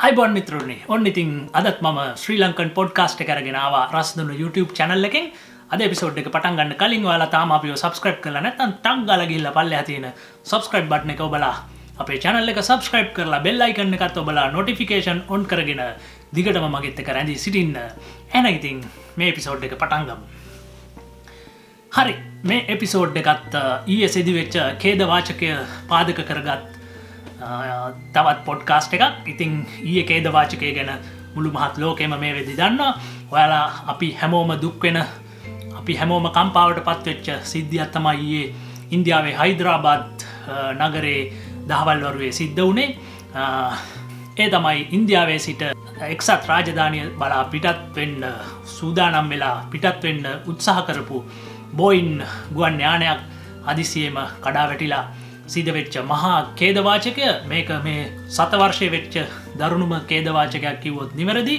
අයිබොන් මිත්‍රෝනි ඔන්න ඉතින් අදත් මම ශ්‍රී ලංකන් පොඩ්කාස්ට් එක අරගෙන ආවා රස්දුන්න YouTube channel එකෙන්. අද එපිසෝඩ් එක පටන් ගන්න කලින් ඔයාලා තාම අපිව subscribe කරලා නැත්නම් ටක් ගාලා ගිහිල්ලා පල්ලෙහා තියෙන subscribe button එක ඔබලා අපේ channel එක subscribe කරලා bell icon එකත් ඔබලා notification on කරගෙන දිගටම මගෙත් එක්ක රැඳී සිටින්න. එහෙනම් ඉතින් මේ එපිසෝඩ් එක පටන් ගමු. හරි මේ එපිසෝඩ් එකත් ඊයේ සිදුවෙච්ච ඛේද වාචකය පාදක කරගත් තවත් පොඩ්කාස්ට් එකක්. ඉතින් ඊයේ ඛේද වාචකය ගැන මුළු මහත් ලෝකෙම මේ වෙද්දි දන්නවා. ඔයාලා අපි හැමෝම දුක් වෙන අපි හැමෝම කම්පාවට පත්වෙච්ච සිද්ධියක් තමයි ඊයේ ඉන්දියාවේ හයිදරාබාද් නගරේ දහවල් වරුවේ සිද්ධ වුණේ. ඒ තමයි ඉන්දියාවේ සිට එක්සත් රාජධානිය බලා පිටත් වෙන්න සූදානම් වෙලා පිටත් වෙන්න උත්සාහ කරපු බෝයින් ගුවන් යානයක් හදිසියෙම කඩා වැටිලා සිද්ධ වෙච්ච මහා ඛේදවාචකය. මේක මේ සතවර්ෂයේ වෙච්ච දරුණුම ඛේදවාචකයක් කිව්වොත් නිවැරදි.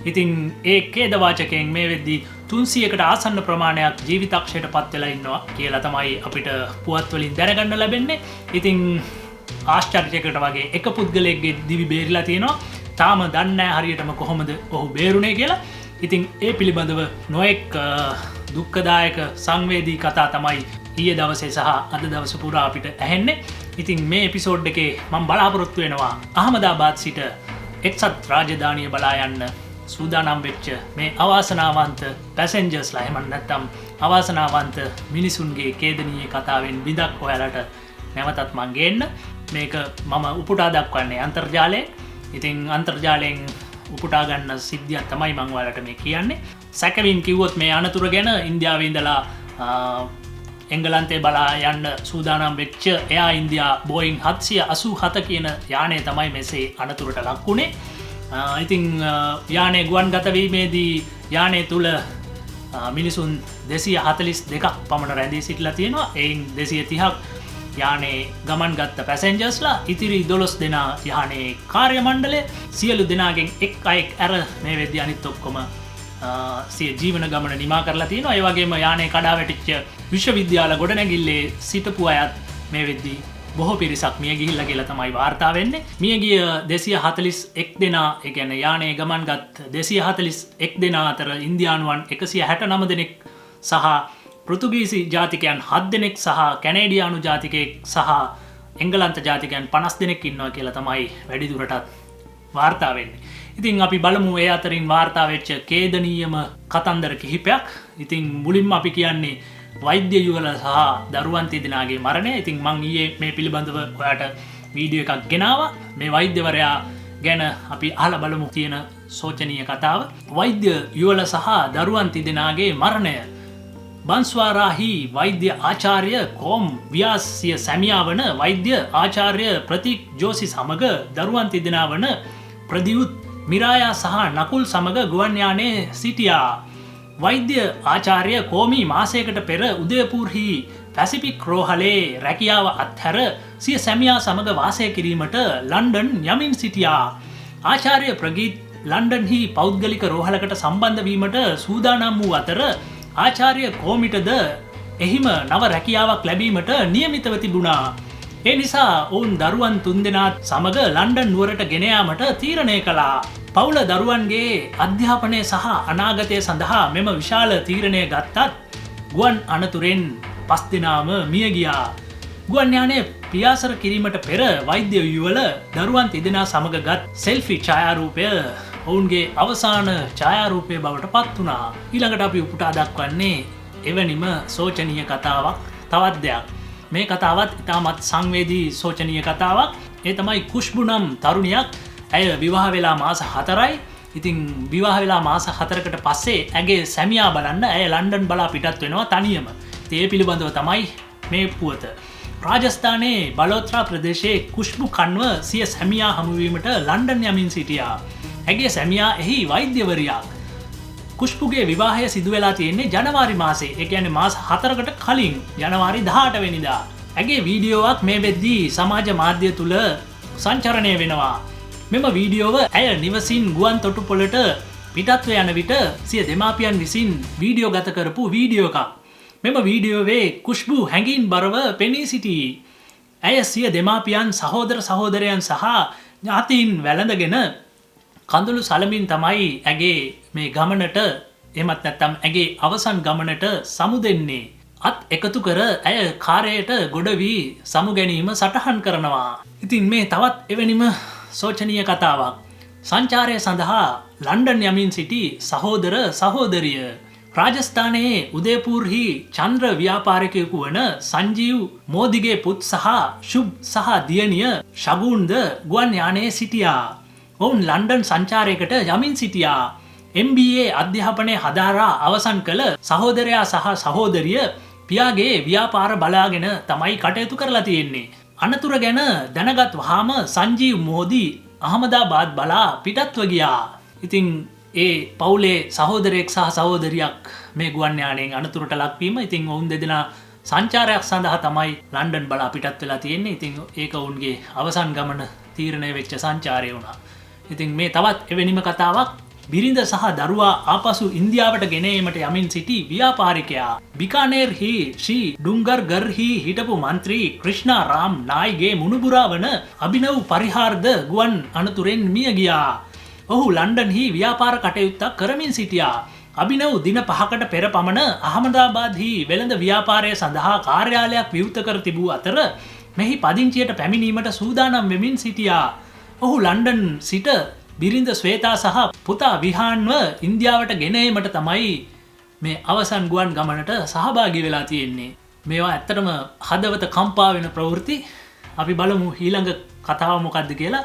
ඉතින් ඒ ඛේදවාචකයෙන් මේ වෙද්දී 300කට ආසන්න ප්‍රමාණයක් ජීවිතක්ෂයට පත් වෙලා ඉන්නවා කියලා තමයි අපිට පුවත් වලින් දැනගන්න ලැබෙන්නේ. ඉතින් ආශ්චර්යයකට වගේ එක පුද්ගලයෙක්ගේ දිවි බේරිලා තියෙනවා. තාම දන්නේ නැහැ හරියටම කොහොමද ඔහු බේරුණේ කියලා. ඉතින් ඒ පිළිබඳව නොඑක් දුක්ඛදායක සංවේදී කතා තමයි ඊයේ දවසේ සහ අද දවස පුරා අපිට ඇහෙන්නේ. ඉතින් මේ එපිසෝඩ් එකේ මම බලාපොරොත්තු වෙනවා අහමදාබාද් සිට එක්සත් රාජධානිය බලා යන්න සූදානම් වෙච්ච මේ අවාසනාවන්ත පැසෙන්ජර්ස්ලා එහෙම නැත්නම් අවාසනාවන්ත මිනිසුන්ගේ ඛේදනීය කතාවෙන් බිඳක් ඔයාලට නැවතත් මං ගේන්න. මේක මම උපුටා දක්වන්නේ අන්තර්ජාලයෙන්. ඉතින් අන්තර්ජාලයෙන් උපුටා ගන්න සිද්ධියක් තමයි මං ඔයාලට මේ කියන්නේ. සැකවින් කිව්වොත් මේ අනතුර ගැන ඉන්දියාවේ ඉඳලා එංගලන්තේ බලා යන්න සූදානම් වෙච්ච එයා ඉන්දියා බෝයින් 787 කියන යානය තමයි මෙසේ අනතුරට ලක් වුණේ. ඉතින් යානය ගුවන් ගතවීමේදී යානය තුළ මිනිසුන් 242ක් පමණ රැඳී සිටිලා තියෙනවා. එයින් 230ක් යානේ ගමන් ගත්ත පැසෙන්ජර්ස්ලා. ඉතිරි 12 දෙනා යානේ කාර්ය මණ්ඩලය. සියලු දෙනාගෙන් එක් අයෙක් ඇර මේ වෙද්දී අනිත් ඔක්කොම සිය ජීවන ගමන නිමා කරලා තියෙනවා. ඒ වගේම යානේ කඩා වැටිච්ච විශ්වවිද්‍යාල ගොඩනැගිල්ලේ සිටපු අයත් මේ වෙද්දී බොහෝ පිරිසක් මිය ගිහිල්ලා කියලා තමයි වාර්තා වෙන්නේ. මියගිය 241 දෙනා, ඒ කියන්නේ යානේ ගමන්ගත් 241 දෙනා අතර ඉන්දියානුවන් 169 දෙනෙක් සහ පෘතුගීසි ජාතිකයන් 7 දෙනෙක් සහ කැනේඩියානු ජාතිකයෙක් සහ එංගලන්ත ජාතිකයන් 50 දෙනෙක් ඉන්නවා කියලා තමයි වැඩිදුරටත් වාර්තා වෙන්නේ. ඉතින් අපි බලමු ඒ අතරින් වාර්තා වෙච්ච ඛේදනීයම කතන්දර කිහිපයක්. ඉතින් මුලින්ම අපි කියන්නේ වෛද්‍ය යුවල සහ දරුවන් තිදෙනාගේ මරණය. ඉතින් මං ඊයේ මේ පිළිබඳව ඔයාට වීඩියෝ එකක් ගෙනාවා. මේ වෛද්‍යවරයා ගැන අපි අහලා බලමු තියෙන සෝචනීය කතාව. වෛද්‍ය යුවල සහ දරුවන් තිදෙනාගේ මරණය. බන්ස්වාරාහි වෛද්‍ය ආචාර්ය කොම් ව්‍යාස් සිය සැමියා වන වෛද්‍ය ආචාර්ය ප්‍රතික් ජෝසි සමග දරුවන් තිදෙනා වන ප්‍රදියුත් මිරායා සහ නකුල් සමග ගුවන් යානයේ සිටියා. වෛද්‍ය ආචාර්ය කෝමි මාසයකට පෙර උදයපූර්හි පැසිෆික් රෝහලේ රැකියාව අත්හැර සිය සැමියා සමග වාසය කිරීමට ලන්ඩන් යමින් සිටියා. ආචාර්ය ප්‍රගීත් ලන්ඩන්හි පෞද්ගලික රෝහලකට සම්බන්ධ වීමට සූදානම් වූ අතර ආචාර්ය කෝමිටද එහිම නව රැකියාවක් ලැබීමට නියමිතව තිබුණා. ඒ නිසා ඔවුන් දරුවන් 3 දෙනාත් සමග ලන්ඩන් නුවරට ගෙන යාමට තීරණය කළා. පවුල දරුවන්ගේ අධ්‍යාපනය සහ අනාගතය සඳහා මෙම විශාල තීරණය ගත්තත් ගුවන් අනතුරෙන් 5 දෙනාම මිය ගියා. ගුවන් යානය පියාසර කිරීමට පෙර වෛද්‍ය යුවල දරුවන් තිදෙනා සමග ගත් සෙල්ෆි ඡායාරූපය ඔවුන්ගේ අවසාන ඡායාරූපය බවට පත් වුණා. ඊළඟට අපි උපුටා දක්වන්නේ එවැනිම සෝචනීය කතාවක්. තවත් දෙයක්. මේ කතාවත් ඉතාමත් සංවේදී සෝචනීය කතාවක්. ඒ තමයි කුෂ්බු නම් තරුණියක්. ඇය විවාහ වෙලා මාස 4යි. ඉතින් විවාහ වෙලා මාස 4කට පස්සේ ඇගේ සැමියා බලන්න ඇය ලන්ඩන් බලා පිටත් වෙනවා තනියම. ඒ පිළිබඳව තමයි මේ පුවත. රාජස්ථානයේ බලෝත්‍රා ප්‍රදේශයේ කුෂ්බු කන්ව සිය සැමියා හමුවීමට ලන්ඩන් යමින් සිටියා. ඇගේ සැමියා එහි වෛද්‍යවරියක්. කුෂ්බුගේ විවාහය සිදු වෙලා තියෙන්නේ ජනවාරි මාසේ. ඒ කියන්නේ මාස 4කට කලින් ජනවාරි 18 වෙනිදා. ඇගේ වීඩියෝවක් මේ වෙද්දී සමාජ මාධ්‍ය තුල සංචරණය වෙනවා. මෙම වීඩියෝව ඇය නිවසින් ගුවන් තොටුපොළට පිටත්ව යන විට සිය දෙමාපියන් විසින් වීඩියෝ ගත කරපු වීඩියෝ එකක්. මෙම වීඩියෝවේ කුෂ්බු හැඟීම් බරව පෙනී සිටී. ඇය සිය දෙමාපියන් සහෝදර සහෝදරයන් සහ ඥාතීන් වැළඳගෙන කඳුළු සලමින් තමයි ඇගේ මේ ගමනට එමත් නැත්තම් ඇගේ අවසන් ගමනට සමු දෙන්නේ. අත් එකතු කර ඇය කාර්යයට ගොඩ වී සමු ගැනීම සටහන් කරනවා. ඉතින් මේ තවත් එවැනිම සෝචනීය කතාවක්. සංචාරය සඳහා ලන්ඩන් යමින් සිටි සහෝදර සහෝදරිය. රාජස්ථානයේ උදේපූර්හි චන්ද්‍ර ව්‍යාපාරිකයෙකු වන සංජීව් මෝදිගේ පුත් සහ ශුබ් සහ දියණිය ශගුන්ද ගුවන් යානයේ සිටියා. ඔවුන් ලන්ඩන් සංචාරයකට යමින් සිටියා. MBA අධ්‍යාපනය හදාරා අවසන් කළ සහෝදරයා සහ සහෝදරිය පියාගේ ව්‍යාපාර බලාගෙන තමයි කටයුතු කරලා තියෙන්නේ. අනතුර ගැන දැනගත් වහාම සංජීව් මෝදි අහමදාබාද් බලා පිටත්ව ගියා. ඉතින් ඒ පවුලේ සහෝදරයෙක් සහ සහෝදරියක් මේ ගුවන් යානයෙන් අනතුරට ලක්වීම ඉතින් ඔවුන් දෙදෙනා සංචාරයක් සඳහා තමයි ලන්ඩන් බලා පිටත් වෙලා තියෙන්නේ. ඉතින් ඒක ඔවුන්ගේ අවසන් ගමන තීරණය වෙච්ච සංචාරය වුණා. ඉතින් මේ තවත් එවැනිම කතාවක්. බිරිඳ සහ දරුවා ආපසු ඉන්දියාවට ගෙන ඒමට යමින් සිටි ව්‍යාපාරිකයා බිකානේර්හි ශ්‍රී ඩුංගර්ගර්හි හිටපු මන්ත්‍රී ක්‍රිෂ්ණා රාම් නායිගේ මුණුබුරා වන අභිනව් පරිහාර්ද ගුවන් අනතුරෙන් මිය ගියා. ඔහු ලන්ඩන්හි ව්‍යාපාර කටයුත්තක් කරමින් සිටියා. අභිනව් දින 5කට පෙර පමණ අහමදාබාද්හි වෙළඳ ව්‍යාපාරය සඳහා කාර්යාලයක් විවෘත කර තිබූ අතර මෙහි පදිංචියට පැමිණීමට සූදානම් වෙමින් සිටියා. ඔහු ලන්ඩන් සිට බිරිඳ ශ්වේතා සහ පුතා විහාන්ව ඉන්දියාවට ගෙන ඒමට තමයි මේ අවසන් ගුවන් ගමනට සහභාගී වෙලා තියෙන්නේ. මේවා ඇත්තටම හදවත කම්පා වෙන ප්‍රවෘත්ති. අපි බලමු ඊළඟ කතාව මොකක්ද කියලා.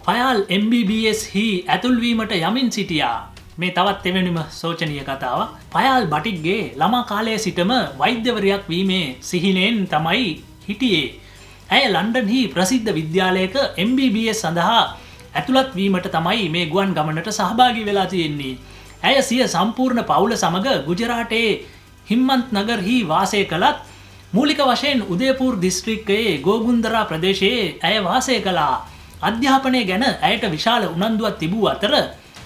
පයාල් MBBS හි ඇතුල්වීමට යමින් සිටියා. මේ තවත් එවැනිම සෝචනීය කතාවක්. පයාල් බටික්ගේ ළමා කාලයේ සිටම වෛද්‍යවරයක් වීමේ සිහිනයෙන් තමයි හිටියේ. ඇය ලන්ඩන්හි ප්‍රසිද්ධ විද්‍යාලයක MBBS සඳහා ඇතුළත් වීමට තමයි මේ ගුවන් ගමනට සහභාගී වෙලා තියෙන්නේ. ඇය සිය සම්පූර්ණ පවුල සමග ගුජරාටයේ හිම්මන්ත් නගර්හි වාසය කළත් මූලික වශයෙන් උදේපූර් දිස්ත්‍රික්කයේ ගෝගුන්දරා ප්‍රදේශයේ ඇය වාසය කළා. අධ්‍යාපනය ගැන ඇයට විශාල උනන්දුවක් තිබූ අතර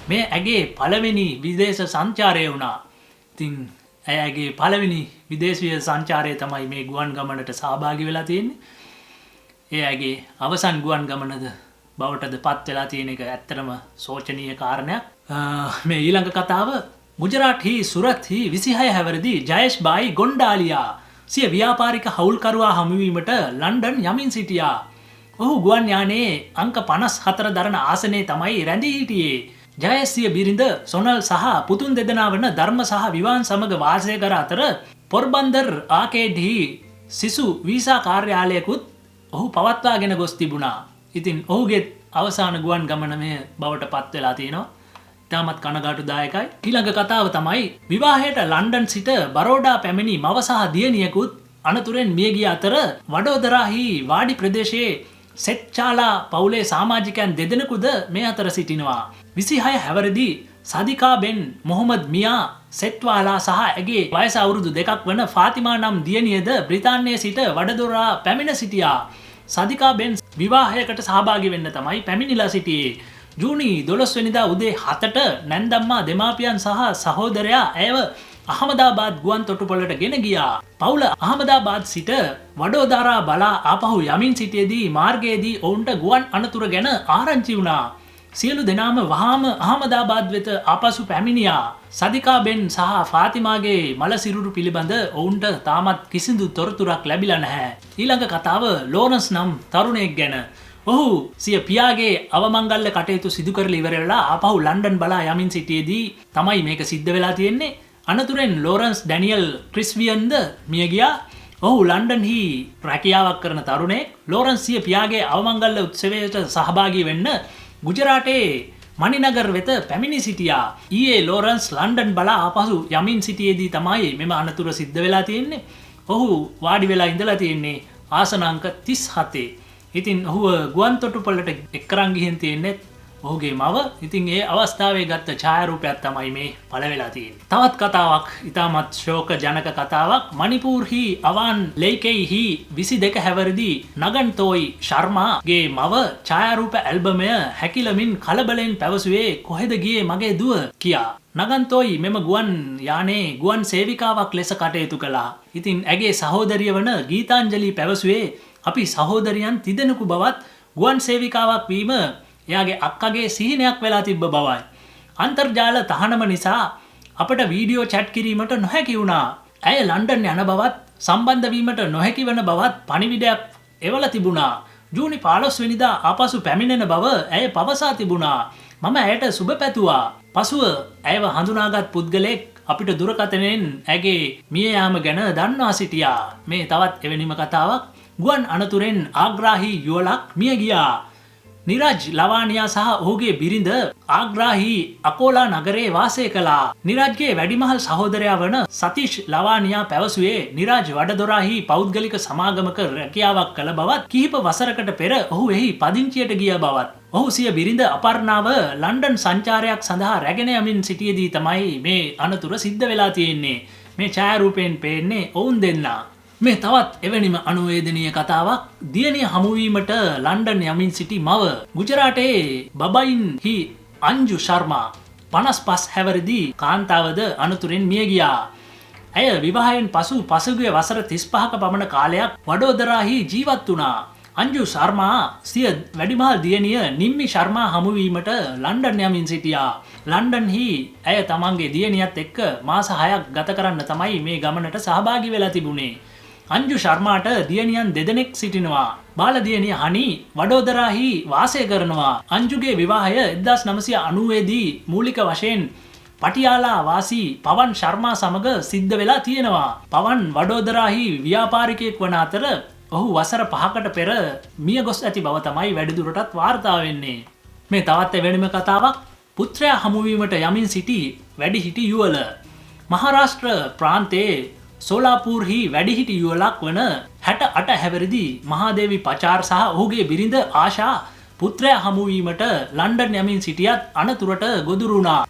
මේ ඇගේ පළවෙනි විදේශ සංචාරය වුණා. ඉතින් ඇයගේ පළවෙනි විදේශීය සංචාරය තමයි මේ ගුවන් ගමනට සහභාගී වෙලා තියෙන්නේ. එයාගේ අවසන් ගුවන් ගමනද බවටද පත් වෙලා තියෙන එක ඇත්තටම සෝචනීය කාරණයක්. මේ ඊළඟ කතාව ගුජරාට්හි සුරත්හි 26 හැවිරිදි ජයේෂ් බායි ගොන්ඩාලියා සිය ව්‍යාපාරික හවුල්කරුවා හමුවීමට ලන්ඩන් යමින් සිටියා. ඔහු ගුවන් යානයේ අංක 54 දරන ආසනයේ තමයි රැඳී හිටියේ. ජයේෂ් සිය බිරිඳ සොනල් සහ පුතුන් දෙදෙනා වන ධර්ම සහ විවාන් සමග වාසය කර අතර පොර්බන්දර් ආකේඩ්හි සිසු වීසා කාර්යාලයකුත් ඔහු පවත්වාගෙන ගොස් තිබුණා. ඉතින් ඔහුගේ අවසාන ගුවන් ගමන මේ බවට පත් වෙලා තියෙනවා. ඉතාමත් කනගාටුදායකයි. ඊළඟ කතාව තමයි විවාහයට ලන්ඩන් සිට බරෝඩා පැමිණි මව සහ දියණියකුත් අනතුරෙන් මිය ගිය අතර වඩෝදරාහි වාඩි ප්‍රදේශයේ සෙට්චාලා පවුලේ සමාජිකයන් දෙදෙනෙකුද මේ අතර සිටිනවා. 26 හැවිරිදි සදිකා බෙන් මොහමඩ් මියා සෙට්වාලා සහ ඇගේ වයස අවුරුදු 2ක් වන ෆාතිමා නම් දියණියද බ්‍රිතාන්‍යයේ සිට වඩදොරා පැමිණ සිටියා. සදිකා බෙන් විවාහයකට සහභාගී වෙන්න තමයි පැමිණිලා සිටියේ. ජූනි 12 වෙනිදා උදේ 7ට නැන්දම්මා දෙමාපියන් සහ සහෝදරයා ඇයව අහමදාබාද් ගුවන් තොටුපළට ගෙන ගියා. පවුල අහමදාබාද් සිට වඩෝදරා බලා ආපහු යමින් සිටියේදී මාර්ගයේදී ඔවුන්ට ගුවන් අනතුර ගැන ආරංචි වුණා. සියලු දෙනාම වහාම අහමදාබාද් වෙත ආපසු පැමිණියා. සදිකා බෙන් සහ ෆාතිමාගේ මල සිරුරු පිළිබඳ ඔවුන්ට තාමත් කිසිදු තොරතුරක් ලැබිලා නැහැ. ඊළඟ කතාව ලෝරන්ස් නම් තරුණයෙක් ගැන. ඔහු සිය පියාගේ අවමංගල්‍ය කටයුතු සිදු කරලා ඉවර වෙලා ආපහු ලන්ඩන් බලා යමින් සිටියේදී තමයි මේක සිද්ධ වෙලා තියෙන්නේ. අනතුරෙන් ලෝරන්ස් ඩැනියල් ක්‍රිස්වියන්ද මිය ගියා. ඔහු ලන්ඩන්හි රැකියාවක් කරන තරුණයෙක්. ලෝරන්ස් සිය පියාගේ අවමංගල්‍ය උත්සවයට සහභාගී වෙන්න ගුජරාටේ මණිනගර් වෙත පැමිණි සිටියා. ඊයේ ලෝරන්ස් ලන්ඩන් බලා ආපසු යමින් සිටියේදී තමයි මෙම අනතුර සිද්ධ වෙලා තියෙන්නේ. ඔහු වාඩි වෙලා ඉඳලා තියෙන්නේ ආසන අංක 37. ඉතින් ඔහුව ගුවන් තොටුපළට එක්කරන් ගිහින් තියෙන්නේ ඔහුගේ මව. ඉතින් ඒ අවස්ථාවේ ගත්ත ඡායාරූපයක් තමයි මේ පළ වෙලා තියෙන්නේ. තවත් කතාවක්, ඉතාමත් ශෝක ජනක කතාවක්. මණිපූර්හි අවාන් ලේකේහි 22 හැවිරිදි නගන්තෝයි ශර්මාගේ මව ඡායාරූප ඇල්බමය හැකිලමින් කලබලෙන් පැවසුවේ කොහෙද ගියේ මගේ දුව කියා. නගන්තෝයි මෙම ගුවන් යානයේ ගුවන් සේවිකාවක් ලෙස කටයුතු කළා. ඉතින් ඇගේ සහෝදරිය වන ගීතාංජලි පැවසුවේ අපි සහෝදරියන් තිදෙනෙකු බවත් ගුවන් සේවිකාවක් වීම එයාගේ අක්කගේ සිහිනයක් වෙලා තිබ්බ බවයි. අන්තර්ජාල තහනම නිසා අපට වීඩියෝ චැට් කිරීමට නොහැකි වුණා. ඇය ලන්ඩන් යන බවත් සම්බන්ධ වීමට නොහැකි වන බවත් පණිවිඩයක් එවලා තිබුණා. ජූනි 15 වෙනිදා ආපසු පැමිණෙන බව ඇය පවසා තිබුණා. මම ඇයට සුබ පැතුවා. පසුව ඇයව හඳුනාගත් පුද්ගලයෙක් අපිට දුරකථනයෙන් ඇගේ මිය යාම ගැන දන්වා සිටියා. මේ තවත් එවැනිම කතාවක්. ගුවන් අනතුරෙන් ආග්‍රාහී යුවලක් මිය ගියා. නිරාජ් ලවානියා සහ ඔහුගේ බිරිඳ ආග්‍රාහී අකෝලා නගරයේ වාසය කළා. නිරාජ්ගේ වැඩිමහල් සහෝදරයා වන සතිෂ් ලවානියා පැවසුවේ නිරාජ් වඩදොරාහි පෞද්ගලික සමාගමක රැකියාවක් කළ බවත් කිහිප වසරකට පෙර ඔහු එහි පදිංචියට ගිය බවත්. ඔහු සිය බිරිඳ අපර්ණාව ලන්ඩන් සංචාරයක් සඳහා රැගෙන යමින් සිටියේදී තමයි මේ අනතුර සිද්ධ වෙලා තියෙන්නේ. මේ ඡායාරූපයෙන් පේන්නේ ඔවුන් දෙන්නා. මේ තවත් එවැනිම අනුවේදනීය කතාවක්. දියණිය හමුවීමට ලන්ඩන් යමින් සිටි මව ගුජරාටේ බබයින්හි අංජු ශර්මා 55 හැවිරිදි කාන්තාවද අනතුරෙන් මිය ගියා. ඇය විවාහයෙන් පසු පසුගිය වසර 35ක පමණ කාලයක් වඩෝදරාහි ජීවත් වුණා. අංජු ශර්මා සිය වැඩිමහල් දියණිය නිම්මි ශර්මා හමුවීමට ලන්ඩන් යමින් සිටියා. ලන්ඩන්හි ඇය තමන්ගේ දියණියත් එක්ක මාස 6ක් ගත කරන්න තමයි මේ ගමනට සහභාගී වෙලා තිබුණේ. අංජු ශර්මාට දියණියන් දෙදෙනෙක් සිටිනවා. බාල දියණිය හනි වඩෝදරාහි වාසය කරනවා. අංජුගේ විවාහය 1990 දී මූලික වශයෙන් පටියාලා වාසී පවන් ශර්මා සමග සිද්ධ වෙලා තියෙනවා. පවන් වඩෝදරාහි ව්‍යාපාරිකයෙක් වන අතර ඔහු වසර 5කට පෙර මිය ගොස් ඇති බව තමයි වැඩිදුරටත් වාර්තා වෙන්නේ. මේ තවත් එවැනිම කතාවක්. පුත්‍රයා හමුවීමට යමින් සිටි වැඩිහිටි යුවල. මහාරාෂ්ට්‍ර ප්‍රාන්තයේ සෝලාපූර්හි වැඩිහිටි යුවලක් වන 68 හැවිරිදි මහාදේවි පචාර් සහ ඔහුගේ බිරිඳ ආශා පුත්‍රයා හමුවීමට ලන්ඩන් යමින් සිටියත් අනතුරට ගොදුරු වුණා.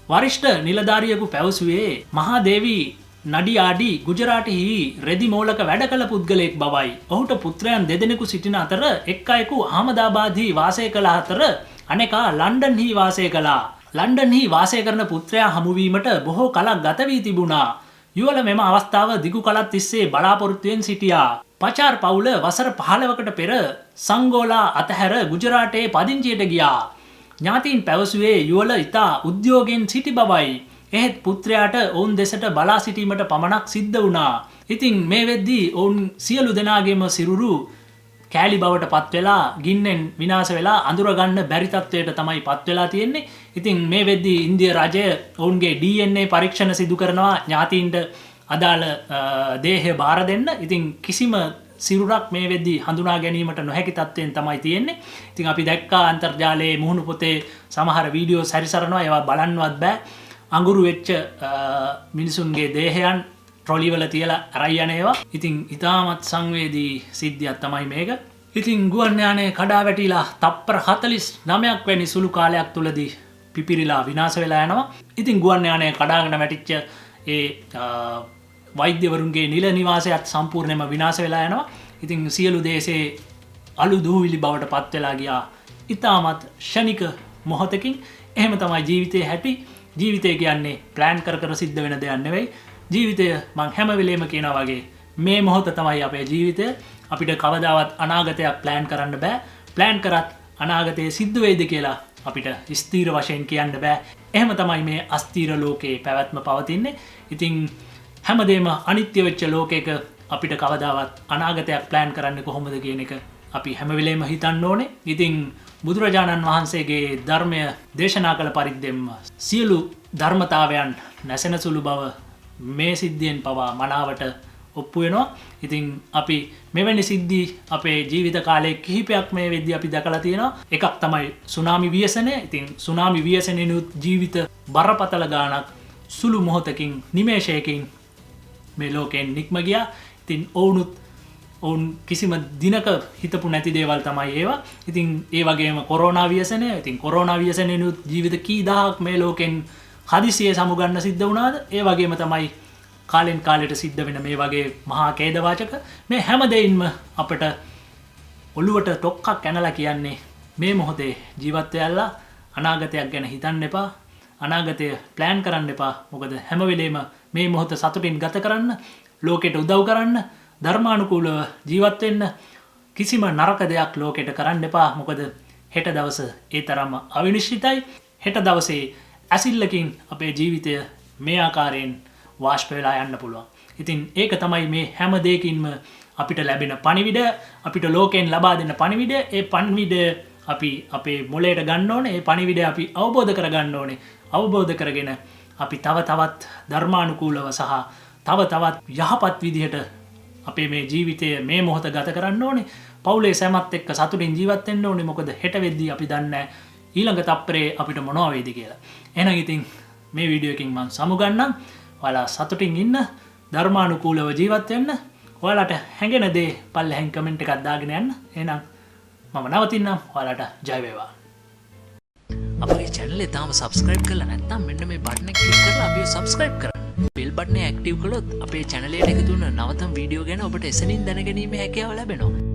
වරිෂ්ඨ නිලධාරියෙකු පැවසුවේ මහාදේවි නඩියාඩි ගුජරාටෙහි රෙදි මෝලක වැඩ කළ පුද්ගලයෙක් බවයි. ඔහුට පුත්‍රයන් දෙදෙනෙකු සිටින අතර එක් අයෙකු අහමදාබාද්හි වාසය කළ අතර අනෙකා ලන්ඩන්හි වාසය කළා. ලන්ඩන්හි වාසය කරන පුත්‍රයා හමුවීමට බොහෝ කලක් ගත වී තිබුණා. යුවල මෙම අවස්ථාව දිගු කලක් තිස්සේ බලාපොරොත්තුවෙන් සිටියා. පචාර් පවුල වසර 15කට පෙර සංගෝලා අතහැර ගුජරාටේ පදිංචියට ගියා. ඥාතීන් පැවසුවේ යුවල ඉතා උද්‍යෝගයෙන් සිටි බවයි. එහෙත් පුත්‍රයාට ඔවුන් දෙසට බලා සිටීමට පමණක් සිද්ධ වුණා. ඉතින් මේ වෙද්දී ඔවුන් සියලු දෙනාගේම සිරුරු කෑලි බවට පත් වෙලා ගින්නෙන් විනාශ වෙලා අඳුරගන්න බැරි තත්ත්වයට තමයි පත් වෙලා තියෙන්නේ. ඉතින් මේ වෙද්දී ඉන්දිය රජය ඔවුන්ගේ DNA පරීක්ෂණ සිදු කරනවා ඥාතීන්ට අදාළ දේහය බාර දෙන්න. ඉතින් කිසිම සිරුරක් මේ වෙද්දී හඳුනා ගැනීමට නොහැකි තත්ත්වයෙන් තමයි තියෙන්නේ. ඉතින් අපි දැක්කා අන්තර්ජාලයේ මුහුණු පොතේ සමහර වීඩියෝ සැරිසරනවා. ඒවා බලන්නවත් බෑ. අඟුරු වෙච්ච මිනිසුන්ගේ දේහයන් ට්‍රොලිවල තියලා අරයි යන ඒවා. ඉතින් ඉතාමත් සංවේදී සිද්ධියක් තමයි මේක. ඉතින් ගුවන් යානය කඩා වැටිලා තප්පර 49ක් වැනි සුළු කාලයක් තුලදී පිපිරිලා විනාශ වෙලා යනවා. ඉතින් ගුවන් යානය කඩාගෙන වැටිච්ච ඒ වෛද්‍යවරුන්ගේ නිල නිවාසයත් සම්පූර්ණයෙන්ම විනාශ වෙලා යනවා. ඉතින් සියලු දේශේ අලු දූවිලි බවට පත් වෙලා ගියා. ඉතාමත් ෂණික මොහොතකින්. එහෙම තමයි ජීවිතේ හැටි. ජීවිතය කියන්නේ ප්ලෑන් කර කර සිද්ධ වෙන දෙයක් නෙවෙයි. ජීවිතය මං හැම වෙලේම කියනවා වගේ මේ මොහොත තමයි අපේ ජීවිතය. අපිට කවදාවත් අනාගතයක් ප්ලෑන් කරන්න බෑ. ප්ලෑන් කරත් අනාගතයේ සිද්ධ වෙයිද කියලා අපිට ස්ථීර වශයෙන් කියන්න බෑ. එහෙම තමයි මේ අස්ථීර ලෝකේ පැවැත්ම පවතින්නේ. ඉතින් හැමදේම අනිත්‍ය වෙච්ච ලෝකයක අපිට කවදාවත් අනාගතයක් ප්ලෑන් කරන්න කොහොමද කියන එක අපි හැම වෙලේම හිතන්න ඕනේ. ඉතින් බුදුරජාණන් වහන්සේගේ ධර්මය දේශනා කළ පරිද්දෙන්ම සියලු ධර්මතාවයන් නැසෙන සුළු බව මේ සිද්ධියෙන් පවා මනාවට ඔප්පු වෙනවා. ඉතින් අපි මෙවැනි සිද්ධි අපේ ජීවිත කාලයේ කිහිපයක් මේ වෙද්දී අපි දැකලා තියෙනවා. එකක් තමයි සුනාමි ව්‍යසනය. ඉතින් සුනාමි ව්‍යසනයනුත් ජීවිත බරපතල ගාණක් සුළු මොහොතකින් නිමේෂයකින් මේ ලෝකයෙන් නික්ම ගියා. ඉතින් ඔවුන් කිසිම දිනක හිතපු නැති දේවල් තමයි ඒවා. ඉතින් ඒ වගේම කොරෝනා ව්‍යසනය. ඉතින් කොරෝනා ව්‍යසනයනුත් ජීවිත කී දහයක් මේ ලෝකෙන් හදිසියේ සමුගන්න සිද්ධ වුණාද? ඒ වගේම තමයි කාලෙන් කාලෙට සිද්ධ වෙන මේ වගේ මහා ඛේදවාචක මේ හැම දෙයින්ම අපට ඔළුවට ටොක්කක් ඇනලා කියන්නේ මේ මොහොතේ ජීවත් වෙලා අනාගතයක් ගැන හිතන්න එපා. අනාගතය ප්ලෑන් කරන්න එපා. මොකද හැම වෙලේම මේ මොහොත සතුටින් ගත කරන්න, ලෝකෙට උදව් කරන්න, ධර්මානුකූලව ජීවත් වෙන්න. කිසිම නරක දෙයක් ලෝකෙට කරන්න එපා. මොකද හෙට දවස ඒ තරම්ම අවිනිශ්චිතයි. හෙට දවසේ ඇසිල්ලකින් අපේ ජීවිතය මේ ආකාරයෙන් වාෂ්ප වෙලා යන්න පුළුවන්. ඉතින් ඒක තමයි මේ හැම දෙයකින්ම අපිට ලැබෙන පණිවිඩ, අපිට ලෝකයෙන් ලබා දෙන පණිවිඩ. ඒ පණිවිඩ අපි අපේ මොළයට ගන්න ඕනේ. ඒ පණිවිඩ අපි අවබෝධ කරගන්න ඕනේ. අවබෝධ කරගෙන අපි තව තවත් ධර්මානුකූලව සහ තව තවත් යහපත් විදිහට අපේ මේ ජීවිතය මේ මොහොත ගත කරන්න ඕනේ. පවුලේ සැමත් එක්ක සතුටින් ජීවත් වෙන්න ඕනේ. මොකද හෙට වෙද්දී අපි දන්නේ ඊළඟ තප්පරේ අපිට මොනවා වෙයිද කියලා. එහෙනම් ඉතින් මේ වීඩියෝ එකකින් මම සමුගන්නම්. ඔයාලා සතුටින් ඉන්න, ධර්මානුකූලව ජීවත් වෙන්න. ඔයාලට හැඟෙන දේ පල්ලෙහෙන් කමෙන්ට් එකක් දාගෙන යන්න. එහෙනම් මම නවතින්නම්. ඔයාලට ජය වේවා. අපේ channel එක තාම subscribe කරලා නැත්නම් මෙන්න මේ button එක click කරලා අපිව subscribe කරන්න. bell button එක active කළොත් අපේ channel එකට එකතු වෙන නවතම වීඩියෝ ගැන ඔබට එසනින් දැනගැනීමේ හැකියාව ලැබෙනවා.